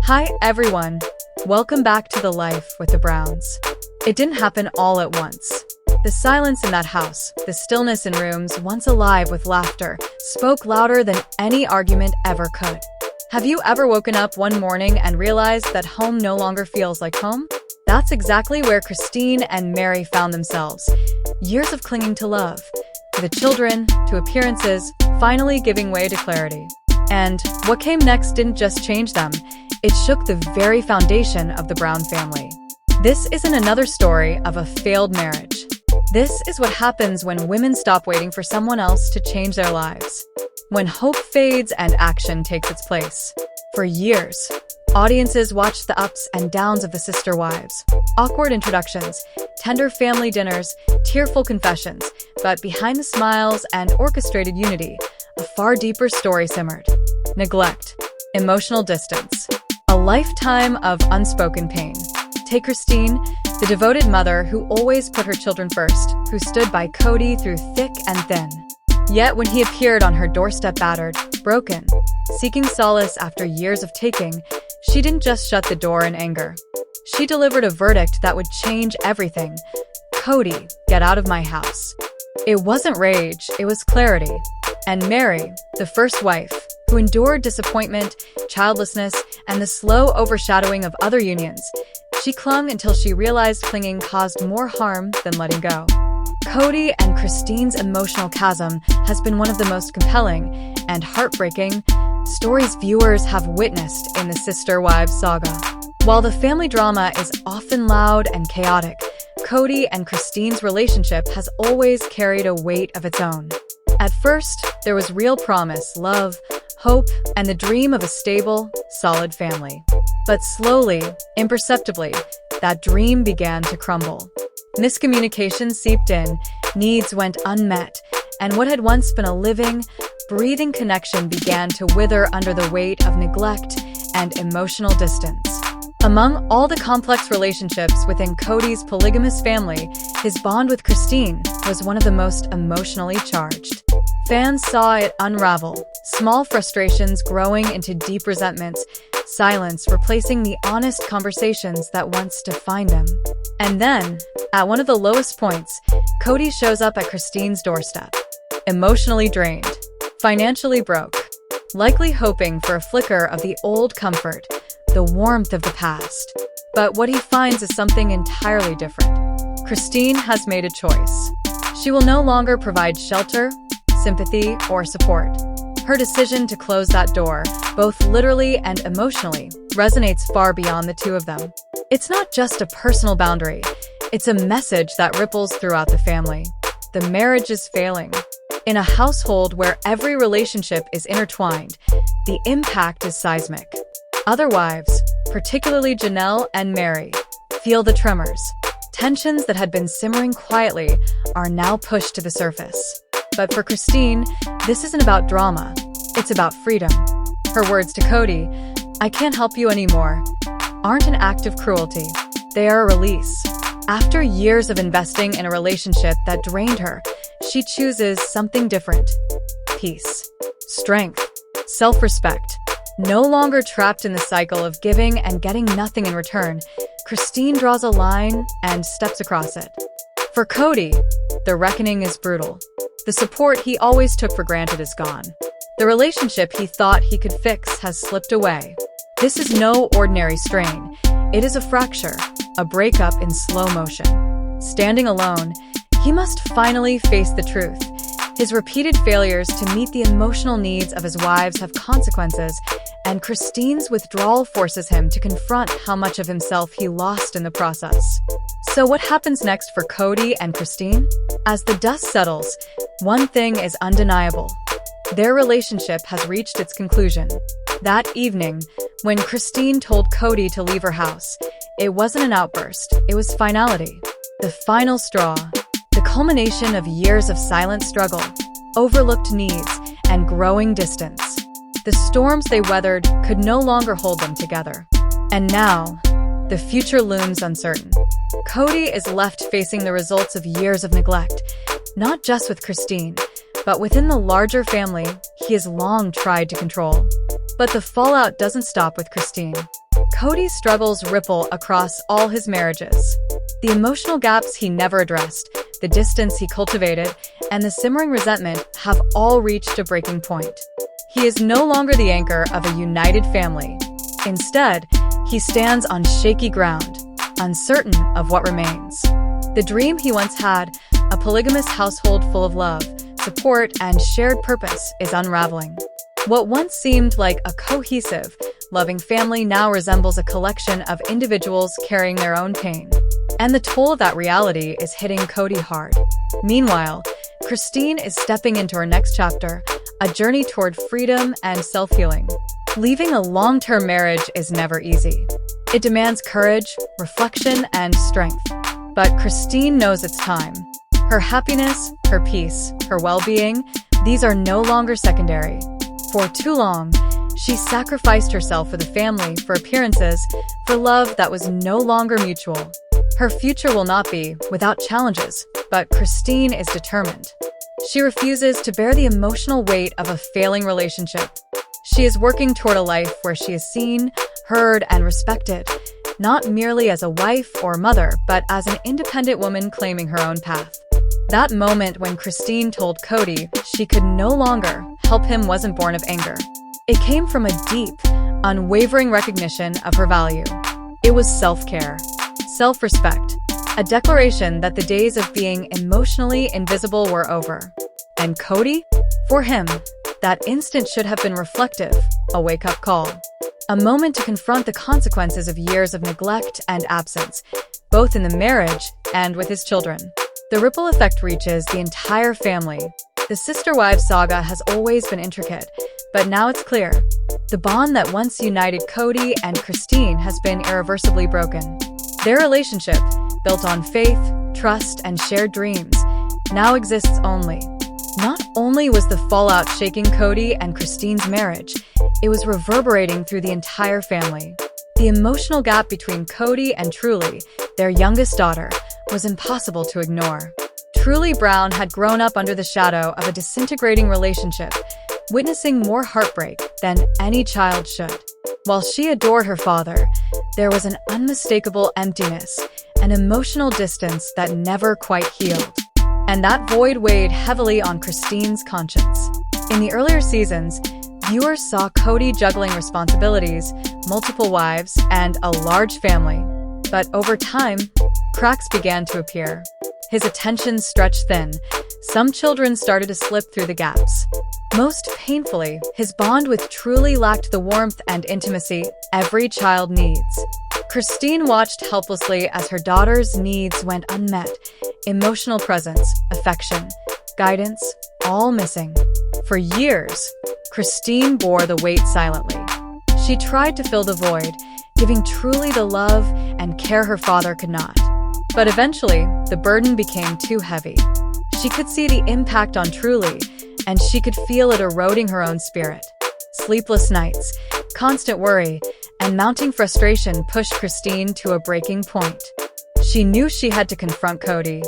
Hi everyone, welcome back to The Life with the Browns. It didn't happen all at once. The silence in that house, the stillness in rooms once alive with laughter, spoke louder than any argument ever could. Have you ever woken up one morning and realized that home no longer feels like home? That's exactly where Christine and Mary found themselves. Years of clinging to love, to the children, to appearances, finally giving way to clarity. And what came next didn't just change them, it shook the very foundation of the Brown family. This isn't another story of a failed marriage. This is what happens when women stop waiting for someone else to change their lives. When hope fades and action takes its place. For years, audiences watched the ups and downs of the sister wives. Awkward introductions, tender family dinners, tearful confessions, but behind the smiles and orchestrated unity, a far deeper story simmered. Neglect, emotional distance, a lifetime of unspoken pain. Take Christine, the devoted mother who always put her children first, who stood by Cody through thick and thin. Yet when he appeared on her doorstep battered, broken, seeking solace after years of taking, she didn't just shut the door in anger. She delivered a verdict that would change everything. Cody, get out of my house. It wasn't rage, it was clarity. And Mary, the first wife, who endured disappointment, childlessness, and the slow overshadowing of other unions, she clung until she realized clinging caused more harm than letting go. Cody and Christine's emotional chasm has been one of the most compelling and heartbreaking stories viewers have witnessed in the Sister Wives saga. While the family drama is often loud and chaotic, Cody and Christine's relationship has always carried a weight of its own. At first, there was real promise, love, hope, and the dream of a stable, solid family. But slowly, imperceptibly, that dream began to crumble. Miscommunication seeped in, needs went unmet, and what had once been a living, breathing connection began to wither under the weight of neglect and emotional distance. Among all the complex relationships within Cody's polygamous family, his bond with Christine was one of the most emotionally charged. Fans saw it unravel, small frustrations growing into deep resentments, silence replacing the honest conversations that once defined them. And then, at one of the lowest points, Cody shows up at Christine's doorstep. Emotionally drained, financially broke, likely hoping for a flicker of the old comfort, the warmth of the past. But what he finds is something entirely different. Christine has made a choice. She will no longer provide shelter, sympathy, or support. Her decision to close that door, both literally and emotionally, resonates far beyond the two of them. It's not just a personal boundary, it's a message that ripples throughout the family. The marriage is failing. In a household where every relationship is intertwined, the impact is seismic. Other wives, particularly Janelle and Mary, feel the tremors. Tensions that had been simmering quietly are now pushed to the surface. But for Christine, this isn't about drama, it's about freedom. Her words to Cody, "I can't help you anymore," aren't an act of cruelty. They are a release. After years of investing in a relationship that drained her, she chooses something different. Peace, strength, self-respect. No longer trapped in the cycle of giving and getting nothing in return, Christine draws a line and steps across it. For Cody, the reckoning is brutal. The support he always took for granted is gone. The relationship he thought he could fix has slipped away. This is no ordinary strain. It is a fracture, a breakup in slow motion. Standing alone, he must finally face the truth. His repeated failures to meet the emotional needs of his wives have consequences, and Christine's withdrawal forces him to confront how much of himself he lost in the process. So what happens next for Cody and Christine? As the dust settles, one thing is undeniable. Their relationship has reached its conclusion. That evening, when Christine told Cody to leave her house, it wasn't an outburst, it was finality. The final straw. The culmination of years of silent struggle, overlooked needs, and growing distance. The storms they weathered could no longer hold them together. And now, the future looms uncertain. Cody is left facing the results of years of neglect, not just with Christine, but within the larger family he has long tried to control. But the fallout doesn't stop with Christine. Cody's struggles ripple across all his marriages. The emotional gaps he never addressed, the distance he cultivated, and the simmering resentment have all reached a breaking point. He is no longer the anchor of a united family. Instead, he stands on shaky ground, uncertain of what remains. The dream he once had, a polygamous household full of love, support, and shared purpose, is unraveling. What once seemed like a cohesive, loving family now resembles a collection of individuals carrying their own pain. And the toll of that reality is hitting Cody hard. Meanwhile, Christine is stepping into her next chapter, a journey toward freedom and self-healing. Leaving a long-term marriage is never easy. It demands courage, reflection, and strength. But Christine knows it's time. Her happiness, her peace, her well-being, these are no longer secondary. For too long, she sacrificed herself for the family, for appearances, for love that was no longer mutual. Her future will not be without challenges, but Christine is determined. She refuses to bear the emotional weight of a failing relationship. She is working toward a life where she is seen, heard, and respected, not merely as a wife or mother, but as an independent woman claiming her own path. That moment when Christine told Cody she could no longer help him wasn't born of anger. It came from a deep, unwavering recognition of her value. It was self-care, self-respect, a declaration that the days of being emotionally invisible were over. And Cody? For him, that instant should have been reflective, a wake-up call. A moment to confront the consequences of years of neglect and absence, both in the marriage and with his children. The ripple effect reaches the entire family. The sister-wives saga has always been intricate, but now it's clear. The bond that once united Cody and Christine has been irreversibly broken. Their relationship, built on faith, trust, and shared dreams, now exists only. Not only was the fallout shaking Cody and Christine's marriage, it was reverberating through the entire family. The emotional gap between Cody and Truly, their youngest daughter, was impossible to ignore. Truly Brown had grown up under the shadow of a disintegrating relationship, witnessing more heartbreak than any child should. While she adored her father, there was an unmistakable emptiness, an emotional distance that never quite healed. And that void weighed heavily on Christine's conscience. In the earlier seasons, viewers saw Cody juggling responsibilities, multiple wives, and a large family. But over time, cracks began to appear. His attention stretched thin. Some children started to slip through the gaps. Most painfully, his bond with Truly lacked the warmth and intimacy every child needs. Christine watched helplessly as her daughter's needs went unmet. Emotional presence, affection, guidance, all missing. For years, Christine bore the weight silently. She tried to fill the void, giving Truly the love and care her father could not. But eventually, the burden became too heavy. She could see the impact on Truly, and she could feel it eroding her own spirit. Sleepless nights, constant worry, and mounting frustration pushed Christine to a breaking point. She knew she had to confront Cody,